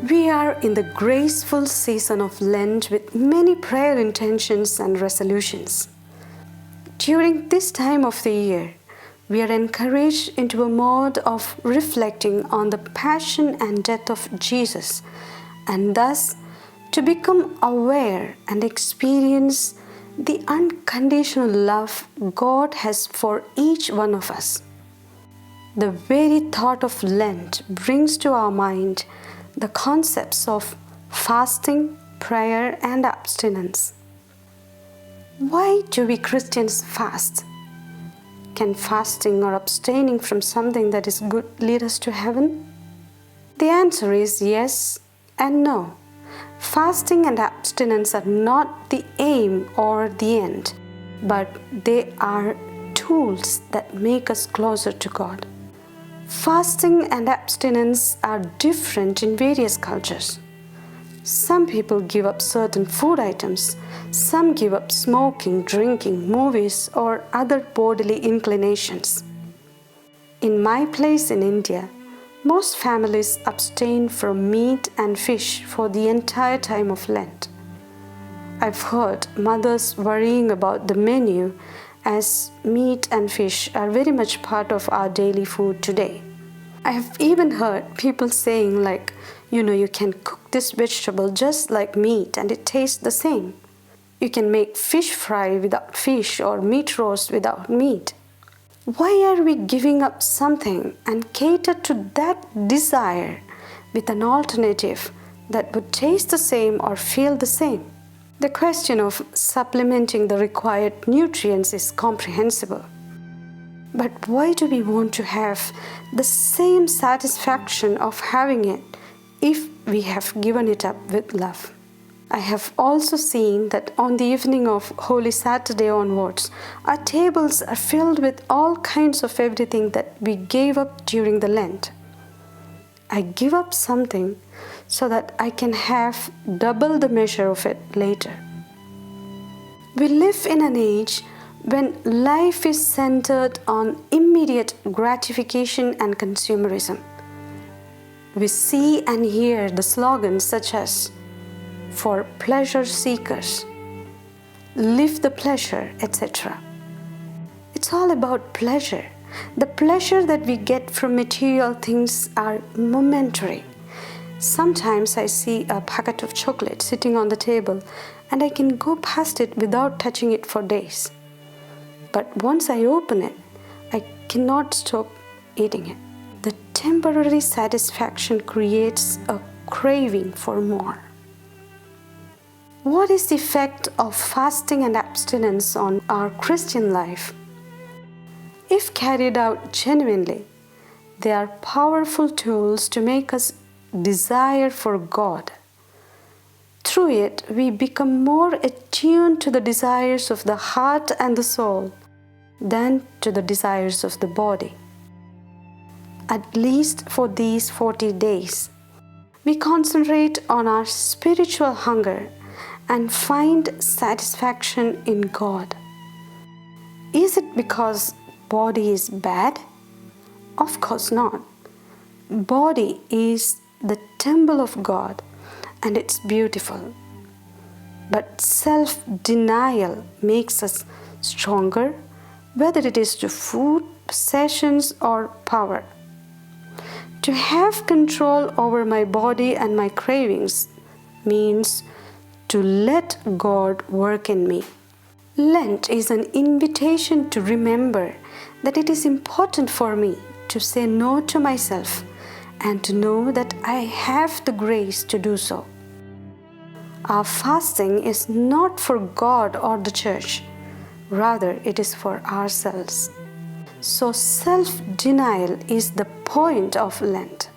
We are in the graceful season of Lent with many prayer intentions and resolutions. During this time of the year, we are encouraged into a mode of reflecting on the passion and death of Jesus, and thus to become aware and experience the unconditional love God has for each one of us. The very thought of Lent brings to our mind the concepts of fasting, prayer, and abstinence. Why do we Christians fast? Can fasting or abstaining from something that is good lead us to heaven? The answer is yes and no. Fasting and abstinence are not the aim or the end, but they are tools that make us closer to God. Fasting and abstinence are different in various cultures. Some people give up certain food items, some give up smoking, drinking, movies, or other bodily inclinations. In my place in India, most families abstain from meat and fish for the entire time of Lent. I've heard mothers worrying about the menu as meat and fish are very much part of our daily food today. I have even heard people saying you can cook this vegetable just like meat and it tastes the same. You can make fish fry without fish or meat roast without meat. Why are we giving up something and cater to that desire with an alternative that would taste the same or feel the same? The question of supplementing the required nutrients is comprehensible. But why do we want to have the same satisfaction of having it if we have given it up with love? I have also seen that on the evening of Holy Saturday onwards, our tables are filled with all kinds of everything that we gave up during the Lent. I give up something so that I can have double the measure of it later. We live in an age when life is centered on immediate gratification and consumerism. We see and hear the slogans such as "for pleasure seekers," "live the pleasure," etc. It's all about pleasure. The pleasure that we get from material things are momentary. Sometimes I see a packet of chocolate sitting on the table and I can go past it without touching it for days. But once I open it, I cannot stop eating it. The temporary satisfaction creates a craving for more. What is the effect of fasting and abstinence on our Christian life? If carried out genuinely, they are powerful tools to make us desire for God. Through it, we become more attuned to the desires of the heart and the soul than to the desires of the body. At least for these 40 days, we concentrate on our spiritual hunger and find satisfaction in God. Is it because body is bad? Of course not. Body is the temple of God and it's beautiful. But self-denial makes us stronger, whether it is to food, possessions, or power. To have control over my body and my cravings means to let God work in me. Lent is an invitation to remember that it is important for me to say no to myself and to know that I have the grace to do so. Our fasting is not for God or the church, rather it is for ourselves. So self-denial is the point of Lent.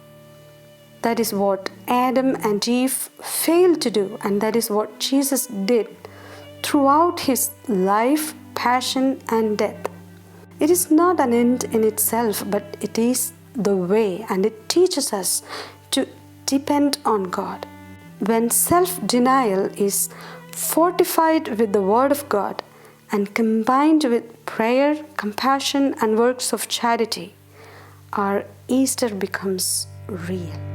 That is what Adam and Eve failed to do, and that is what Jesus did throughout his life, passion, and death. It is not an end in itself, but it is the way, and it teaches us to depend on God. When self-denial is fortified with the Word of God and combined with prayer, compassion, and works of charity, our Easter becomes real.